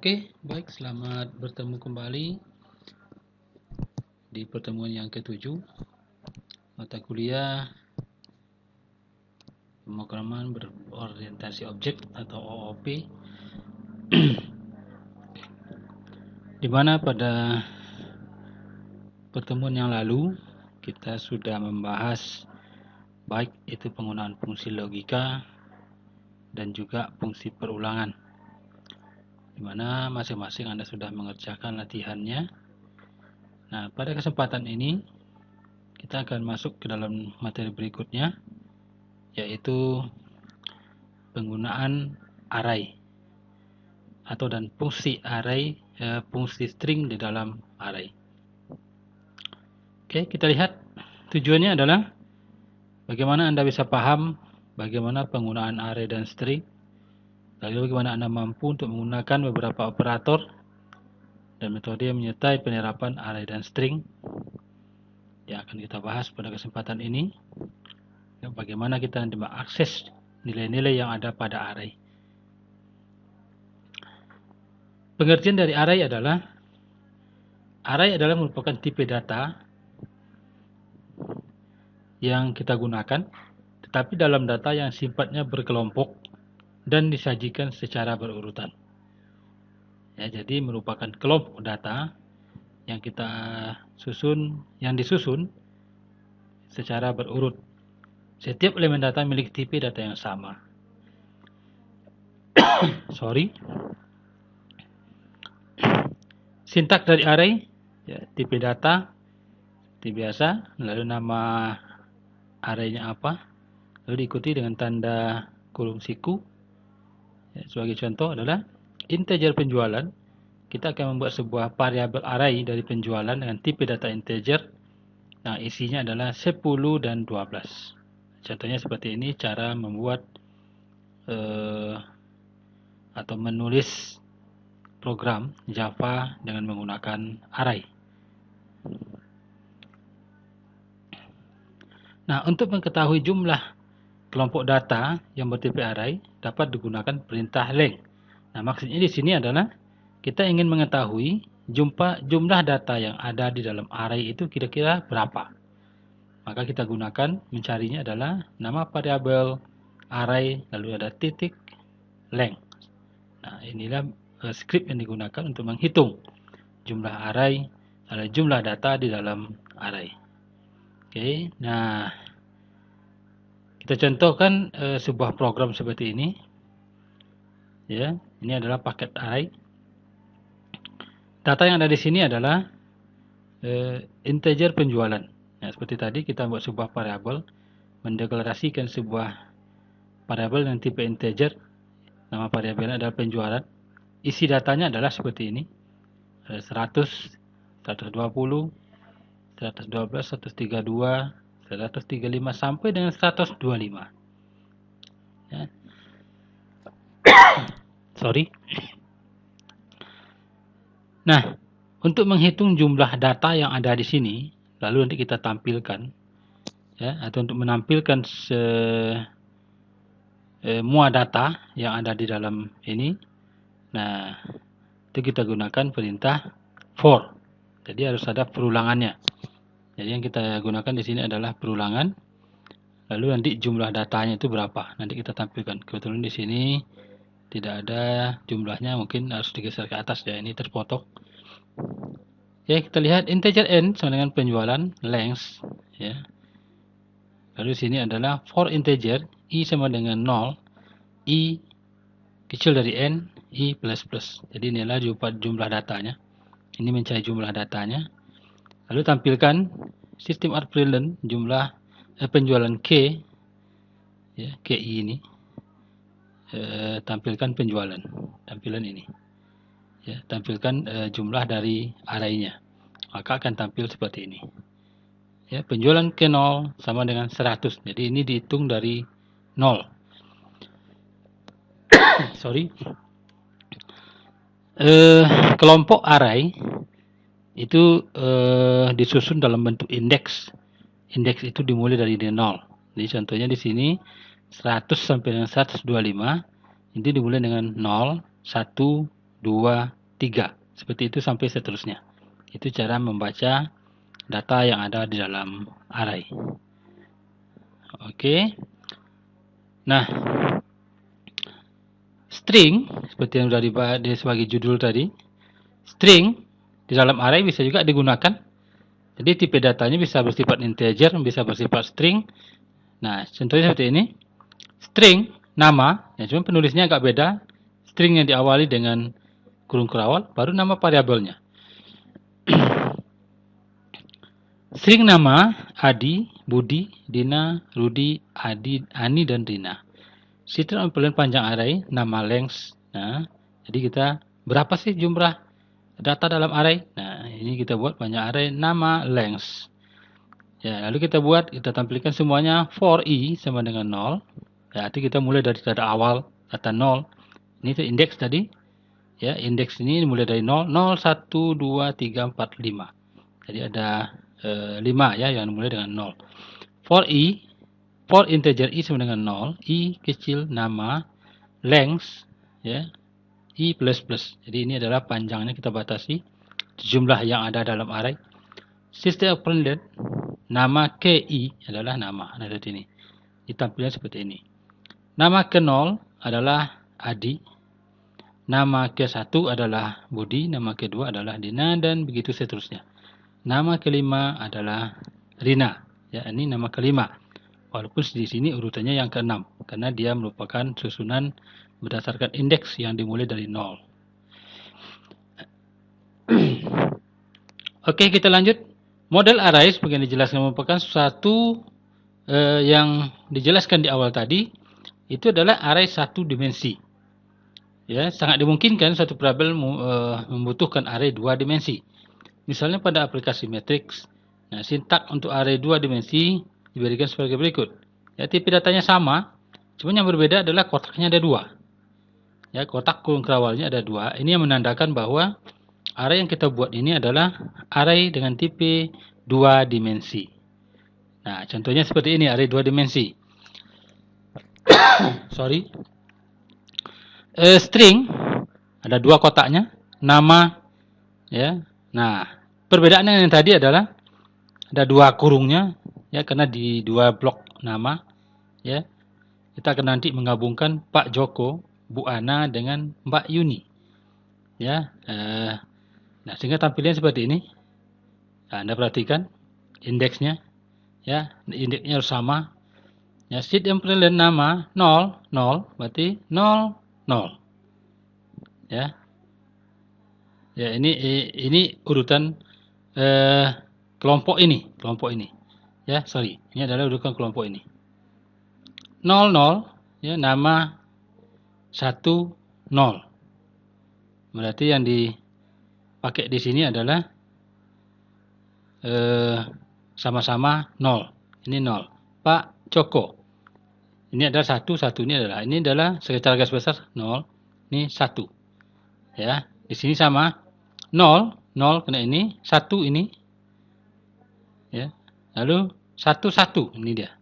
Oke, baik, selamat bertemu kembali di pertemuan yang ke-7 mata kuliah pemrograman berorientasi objek atau OOP, di mana pada pertemuan yang lalu kita sudah membahas baik itu penggunaan fungsi logika dan juga fungsi perulangan, di mana masing-masing Anda sudah mengerjakan latihannya. Nah, pada kesempatan ini kita akan masuk ke dalam materi berikutnya, yaitu penggunaan array atau dan fungsi array, fungsi string di dalam array. Oke, kita lihat tujuannya adalah bagaimana Anda bisa paham bagaimana penggunaan array dan string, lalu bagaimana Anda mampu untuk menggunakan beberapa operator dan metode yang menyertai penerapan array dan string yang akan kita bahas pada kesempatan ini. Bagaimana kita nanti mengakses nilai-nilai yang ada pada array. Pengertian dari array adalah merupakan tipe data yang kita gunakan, tetapi dalam data yang sifatnya berkelompok dan disajikan secara berurutan. Ya, jadi merupakan kelompok data yang kita disusun secara berurut. Setiap elemen data memiliki tipe data yang sama. Sintak dari array, ya, tipe data seperti biasa, lalu nama arraynya apa, lalu diikuti dengan tanda kurung siku. Ya, sebagai contoh adalah integer penjualan. Kita akan membuat sebuah variabel array dari penjualan dengan tipe data integer. Nah, isinya adalah 10 dan 12. Contohnya seperti ini cara membuat atau menulis program Java dengan menggunakan array. Nah, untuk mengetahui jumlah kelompok data yang bertipe array dapat digunakan perintah length. Nah, maksudnya di sini adalah kita ingin mengetahui jumlah data yang ada di dalam array itu kira-kira berapa. Maka kita gunakan mencarinya adalah nama variabel array lalu ada titik length. Nah, inilah script yang digunakan untuk menghitung jumlah array atau jumlah data di dalam array. Oke, nah kita contohkan sebuah program seperti ini. Ya, ini adalah paket array. Data yang ada di sini adalah integer penjualan. Nah, seperti tadi kita buat sebuah variabel, mendeklarasikan sebuah variabel dengan tipe integer. Nama variabelnya adalah penjualan. Isi datanya adalah seperti ini. 100, 120, 112, 132, 135 sampai dengan 125. Ya. Nah, untuk menghitung jumlah data yang ada di sini, lalu nanti kita tampilkan, ya, atau untuk menampilkan semua data yang ada di dalam ini. Nah, itu kita gunakan perintah for. Jadi harus ada perulangannya. Jadi yang kita gunakan di sini adalah perulangan. Lalu nanti jumlah datanya itu berapa? Nanti kita tampilkan. Kebetulan di sini tidak ada jumlahnya, mungkin harus digeser ke atas ya. Ini terpotong. Ya, kita lihat integer n sama dengan penjualan length. Ya. Lalu sini adalah for integer i sama dengan 0, i kecil dari n, i plus plus. Jadi inilah jumlah datanya. Ini mencari jumlah datanya. Lalu tampilkan sistem out brilliant jumlah penjualan k, ya, ki ini. Tampilkan penjualan, tampilan ini. Ya, tampilkan jumlah dari arraynya. Maka akan tampil seperti ini. Ya, penjualan K0 sama dengan 100. Jadi ini dihitung dari 0. Kelompok array itu disusun dalam bentuk indeks. Indeks itu dimulai dari 0. Jadi contohnya di sini 100 sampai dengan 125 itu dimulai dengan 0, 1, 2, 3. Seperti itu sampai seterusnya. Itu cara membaca data yang ada di dalam array. Oke. Nah, string seperti yang sudah dibahas sebagai judul tadi. String di dalam array bisa juga digunakan. Jadi tipe datanya bisa bersifat integer, bisa bersifat string. Nah, contohnya seperti ini. String nama, ya cuma penulisnya agak beda. String yang diawali dengan kurung kerawal, baru nama variabelnya. String nama Adi, Budi, Dina, Rudi, Adi, Ani, dan Rina. Sistem pilihan panjang array, nama length. Nah, jadi kita berapa sih jumlah data dalam array? Nah, ini kita buat panjang array nama length. Ya, lalu kita tampilkan semuanya for i sama dengan 0. Berarti kita mulai dari data awal, data 0. Ini itu indeks tadi. Ya, indeks ini mulai dari 0, 0, 1, 2, 3, 4, 5. Jadi ada 5 ya yang mulai dengan 0. For i, for integer i sama dengan 0, i kecil nama length ya, i plus plus. Jadi ini adalah panjangnya kita batasi jumlah yang ada dalam array. System operand nama ki adalah nama. Nah, lihat ini. Ditampilkan seperti ini. Nama ke-0 adalah Adi. Nama ke-1 adalah Budi, nama ke-2 adalah Dina, dan begitu seterusnya. Nama ke-5 adalah Rina. Ya, ini nama ke-5. Walaupun di sini urutannya yang ke-6 karena dia merupakan susunan berdasarkan indeks yang dimulai dari 0. Oke, kita lanjut. Model array sebagai yang dijelaskan merupakan suatu yang dijelaskan di awal tadi. Itu adalah array satu dimensi. Ya, sangat dimungkinkan satu variabel membutuhkan array 2 dimensi. Misalnya pada aplikasi matriks, nah, sintak untuk array 2 dimensi diberikan sebagai berikut. Ya, tipe datanya sama, cuma yang berbeda adalah kotaknya ada 2. Ya, kotak kurung kerawalnya ada 2. Ini yang menandakan bahwa array yang kita buat ini adalah array dengan tipe 2 dimensi. Nah, contohnya seperti ini, array 2 dimensi. Sorry. String ada 2 kotaknya, nama ya. Nah, perbedaannya yang tadi adalah ada 2 kurungnya ya, karena di 2 blok nama ya. Kita akan nanti menggabungkan Pak Joko, Bu Ana dengan Mbak Yuni. Ya. Nah, sehingga tampilannya seperti ini. Nah, Anda perhatikan indeksnya ya, indeksnya harus sama. Ya, sheet yang perolehan nama 0, 0 berarti 0, 0. Ya. Ya, ini urutan kelompok ini. Ya, sorry. Ini adalah urutan kelompok ini. 0, 0 ya, nama 1, 0. Berarti yang dipakai di sini adalah sama-sama 0. Ini 0. Pak Joko. Ini adalah 1, 1 ini adalah secara garis besar 0. Ini 1. Ya, di sini sama 0, 0 kena ini, 1 ini. Ya. Lalu 1, 1 ini dia.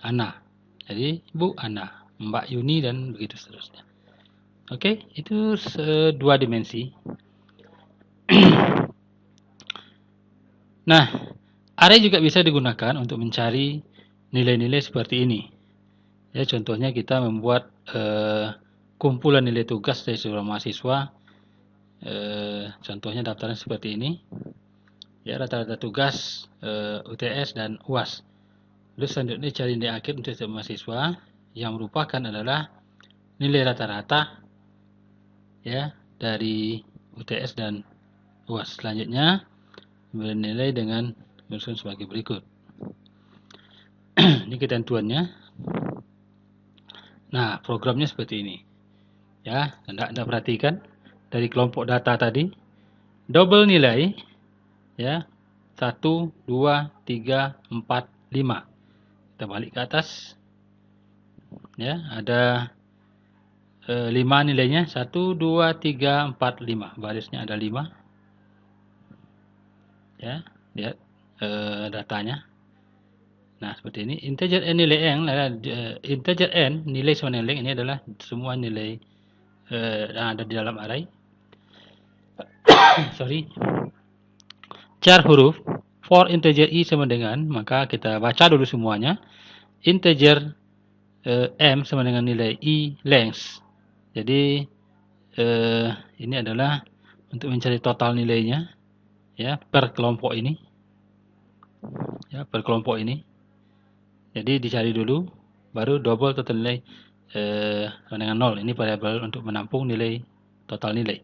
Ana. Jadi Bu Ana, Mbak Yuni, dan begitu seterusnya. Oke, itu 2 dimensi. Nah, array juga bisa digunakan untuk mencari nilai-nilai seperti ini. Ya, contohnya kita membuat kumpulan nilai tugas dari seluruh mahasiswa. Contohnya daftarnya seperti ini. Ya, rata-rata tugas UTS dan UAS. Lalu selanjutnya cari nilai akhir untuk setiap mahasiswa yang merupakan adalah nilai rata-rata ya dari UTS dan UAS. Selanjutnya bernilai dengan menyusun sebagai berikut. Ini ketentuannya. Nah, programnya seperti ini. Ya, Anda perhatikan dari kelompok data tadi, double nilai ya, 1, 2, 3, 4, 5. Kita balik ke atas. Ya, ada 5 nilainya, 1, 2, 3, 4, 5. Barisnya ada 5. Ya, lihat datanya. Nah, seperti ini. Integer n nilai n, integer n nilai sama nilai ini adalah semua nilai yang ada di dalam array. Sorry. Char huruf for integer i sama dengan, maka kita baca dulu semuanya. Integer m sama dengan nilai i length. Jadi ini adalah untuk mencari total nilainya, ya, per kelompok ini, ya, per kelompok ini. Jadi dicari dulu, baru double total nilai sama dengan 0. Ini variabel untuk menampung nilai total nilai.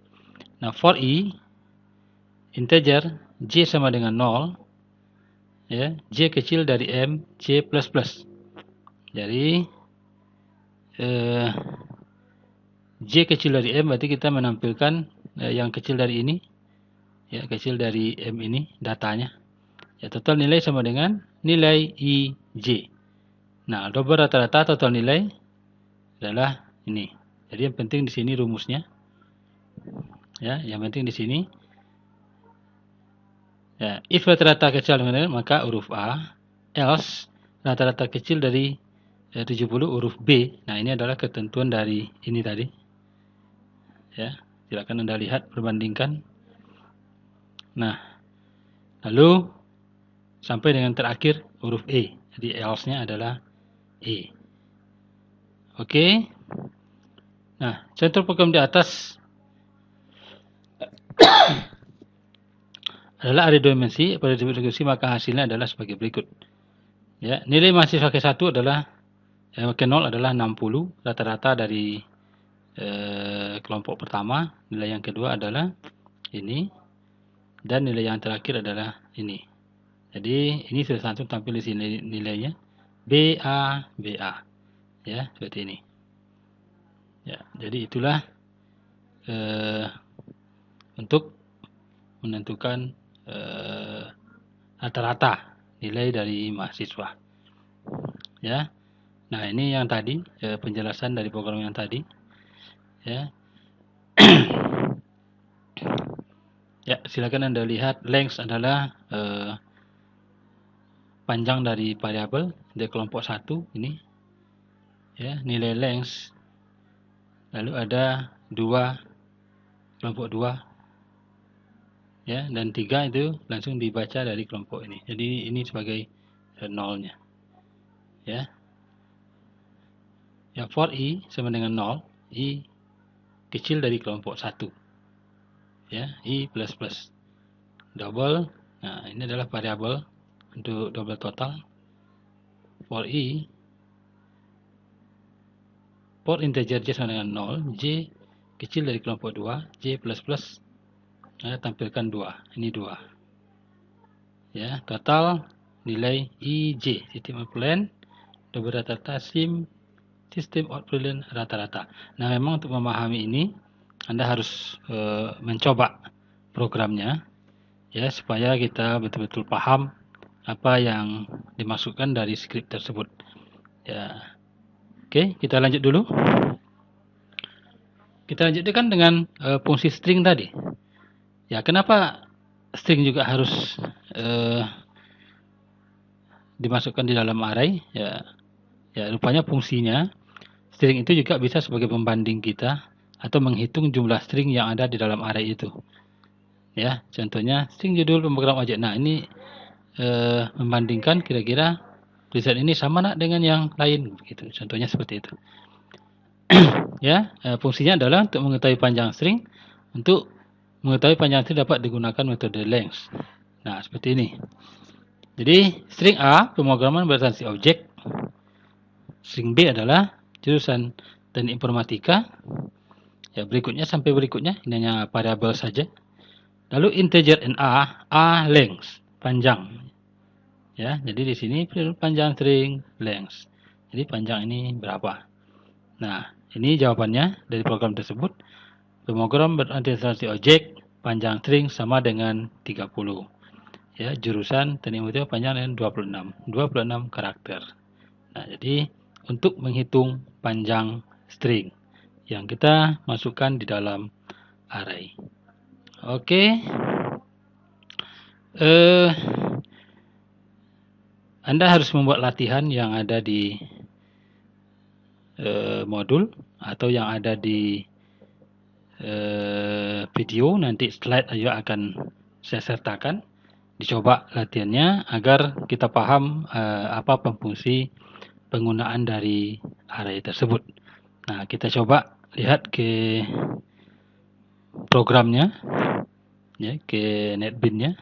Nah, for i integer j sama dengan 0, ya, j kecil dari m, j plus plus. Jadi j kecil dari m berarti kita menampilkan yang kecil dari ini, ya, kecil dari m ini datanya. Ya, total nilai sama dengan nilai i j. Nah, double rata-rata total nilai adalah ini. Jadi yang penting di sini rumusnya, ya, yang penting di sini. Ya, if rata-rata kecil dari maka huruf A, else rata-rata kecil dari 70 huruf B. Nah, ini adalah ketentuan dari ini tadi. Ya, silakan Anda lihat, perbandingkan. Nah, lalu sampai dengan terakhir huruf E. Jadi else-nya adalah E. Oke. Nah, contoh program di atas adalah array dua dimensi. Pada dimensi maka hasilnya adalah sebagai berikut. Ya, nilai mahasiswa ke-1 adalah ke-0 adalah 60 rata-rata dari kelompok pertama. Nilai yang kedua adalah ini, dan nilai yang terakhir adalah ini. Jadi ini sudah langsung tampil di sini nilainya BA BA, ya, seperti ini. Ya, jadi itulah untuk menentukan rata-rata nilai dari mahasiswa. Ya, nah ini yang tadi penjelasan dari program yang tadi. Ya. Ya, silakan Anda lihat length adalah panjang dari variabel dari kelompok 1 ini. Ya, nilai length. Lalu ada 2 kelompok 2. Ya, dan 3 itu langsung dibaca dari kelompok ini. Jadi ini sebagai nolnya. Ya. Ya, for i sama dengan 0, i kecil dari kelompok 1. Ya, i plus plus. Double. Nah, ini adalah variabel untuk double total. For i, for integer j sama dengan 0, j kecil dari kelompok 2, j plus plus. Nah, tampilkan 2. Ini 2. Ya, total nilai ij, sistem equivalent, double rata-rata, sistem equivalent rata-rata. Nah, memang untuk memahami ini Anda harus mencoba programnya, ya, supaya kita betul-betul paham apa yang dimasukkan dari skrip tersebut. Ya, oke, kita lanjut dulu. Kita lanjutkan dengan fungsi string tadi. Ya, kenapa string juga harus dimasukkan di dalam array? Ya, rupanya fungsinya string itu juga bisa sebagai pembanding kita atau menghitung jumlah string yang ada di dalam array itu. Ya, contohnya string judul pemrogram objek. Nah, ini membandingkan kira-kira tulisan ini sama nak dengan yang lain, begitu. Contohnya seperti itu. Ya, fungsinya adalah untuk mengetahui panjang string. Untuk mengetahui panjang string dapat digunakan metode length. Nah, seperti ini. Jadi, string A pemrograman berbasis objek. String B adalah jurusan teknik informatika. Ya, berikutnya sampai berikutnya ini hanya variabel saja. Lalu integer NA, A length, panjang. Ya, jadi di sini panjang string length. Jadi panjang ini berapa? Nah, ini jawabannya dari program tersebut. Pemrogram berorientasi objek, panjang string sama dengan 30. Ya, jurusan teknik informatika panjang dengan 26 karakter. Nah, jadi untuk menghitung panjang string yang kita masukkan di dalam array. Oke. Anda harus membuat latihan yang ada di modul atau yang ada di video, nanti slide juga akan saya sertakan. Dicoba latihannya agar kita paham apa fungsi penggunaan dari array tersebut. Nah, kita coba lihat ke programnya, ya, ke NetBeans-nya.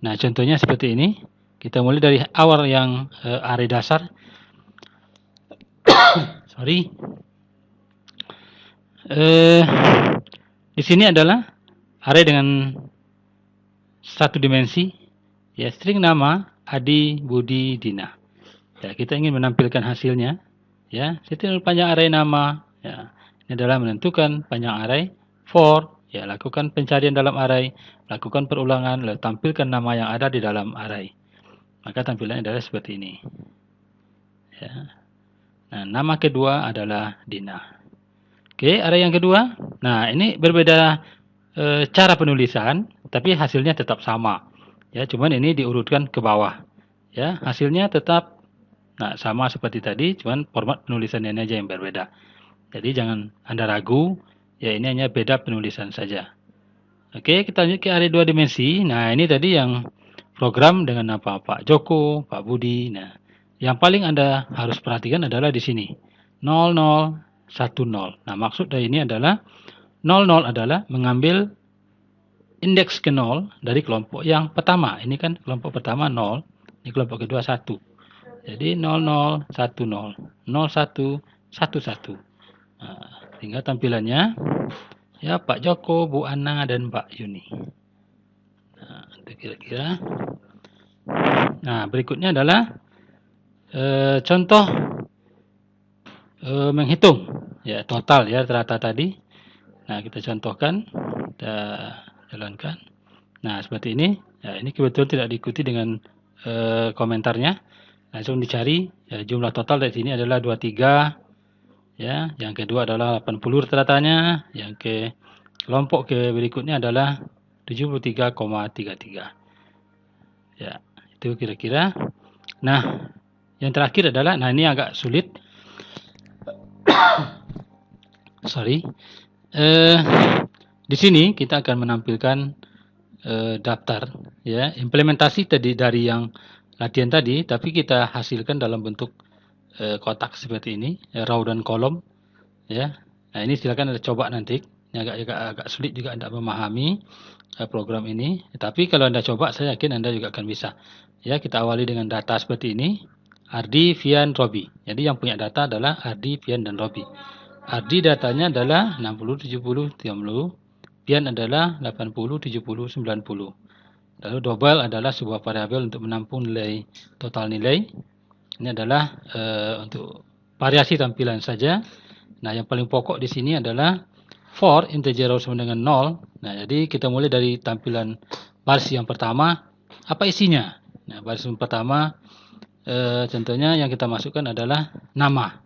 Nah, contohnya seperti ini. Kita mulai dari awal yang array dasar. Sorry. Di sini adalah array dengan satu dimensi, ya, string nama Adi, Budi, Dina. Ya, kita ingin menampilkan hasilnya, ya, string panjang array nama, ya, ini adalah menentukan panjang array. For, ya, lakukan pencarian dalam array, lakukan perulangan, lalu tampilkan nama yang ada di dalam array. Maka tampilannya adalah seperti ini. Ya. Nah, nama kedua adalah Dina. Oke, array yang kedua. Nah, ini berbeda cara penulisan, tapi hasilnya tetap sama. Ya, cuman ini diurutkan ke bawah. Ya, hasilnya tetap sama seperti tadi, cuman format penulisannya aja yang berbeda. Jadi jangan Anda ragu, ya ini hanya beda penulisan saja. Oke, kita lanjut ke array 2 dimensi. Nah, ini tadi yang program dengan apa? Pak Joko, Pak Budi. Nah, yang paling Anda harus perhatikan adalah di sini. 00, 10. Nah, maksud dari ini adalah 00 adalah mengambil indeks ke 0 dari kelompok yang pertama. Ini kan kelompok pertama 0, ini kelompok kedua 1. Jadi 00, 10, 01, 11. Nah, tinggal tampilannya. Ya, Pak Joko, Bu Ana, dan Pak Yuni. Nah, itu kira-kira. Nah, berikutnya adalah contoh menghitung, ya, total, ya, rata tadi. Nah, kita contohkan, kita jalankan. Nah, seperti ini. Ya, ini kebetulan tidak diikuti dengan komentarnya. Langsung dicari, ya, jumlah total dari sini adalah 23. Ya, yang kedua adalah 80 rata-ratanya, yang ke kelompok ke berikutnya adalah 73,33. Ya, itu kira-kira. Nah, yang terakhir adalah, nah ini agak sulit. Sorry. Di sini kita akan menampilkan daftar, ya, implementasi tadi dari yang latihan tadi, tapi kita hasilkan dalam bentuk kotak seperti ini, row dan kolom, ya. Nah, ini silakan Anda coba nanti. Ini agak sulit juga Anda memahami program ini, tapi kalau Anda coba, saya yakin Anda juga akan bisa. Ya, kita awali dengan data seperti ini. Ardi, Fian, Robi. Jadi yang punya data adalah Ardi, Fian, dan Robi. Ardi datanya adalah 60, 70, 30. Fian adalah 80, 70, 90. Lalu double adalah sebuah variabel untuk menampung nilai total nilai. Ini adalah untuk variasi tampilan saja. Nah, yang paling pokok di sini adalah for integer row sama dengan 0. Nah, jadi kita mulai dari tampilan baris yang pertama. Apa isinya? Nah, baris yang pertama contohnya yang kita masukkan adalah nama.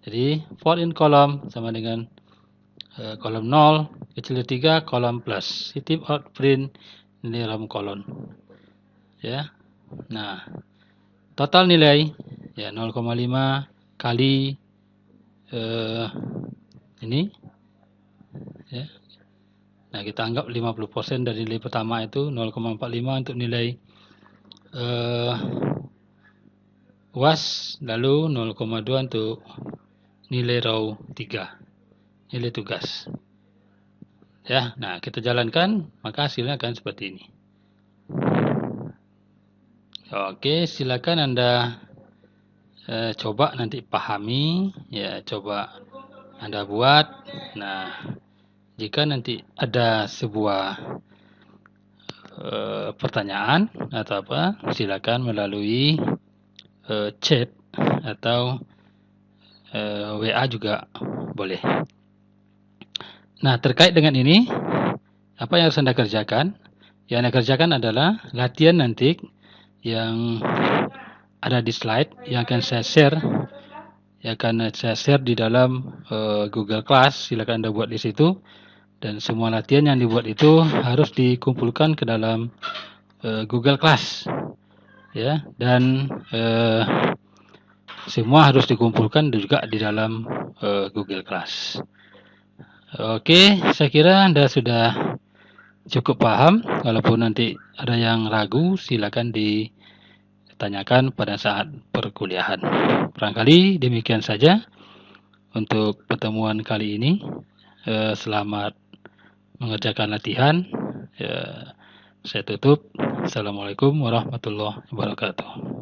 Jadi for in column sama dengan kolom 0, kecil dari 3, kolom plus. Tip out print nilai dalam kolom. Ya. Nah, total nilai, ya, 0,5 kali ini, ya. Nah, kita anggap 50% dari nilai pertama itu 0,45 untuk nilai UAS, lalu 0,2 untuk nilai row 3, nilai tugas. Ya, nah kita jalankan, maka hasilnya akan seperti ini. Oke, silakan Anda coba nanti pahami, ya, coba Anda buat. Nah, jika nanti ada sebuah pertanyaan atau apa, silakan melalui chat atau WA juga boleh. Nah, terkait dengan ini, apa yang harus Anda kerjakan? Yang Anda kerjakan adalah latihan nanti yang ada di slide yang akan saya share, di dalam Google Class. Silakan Anda buat di situ, dan semua latihan yang dibuat itu harus dikumpulkan ke dalam Google Class, ya, dan semua harus dikumpulkan juga di dalam Google Class. Oke, saya kira Anda sudah cukup paham. Walaupun nanti ada yang ragu, silakan ditanyakan pada saat perkuliahan. Barangkali demikian saja untuk pertemuan kali ini. Selamat mengerjakan latihan. Saya tutup. Assalamualaikum warahmatullahi wabarakatuh.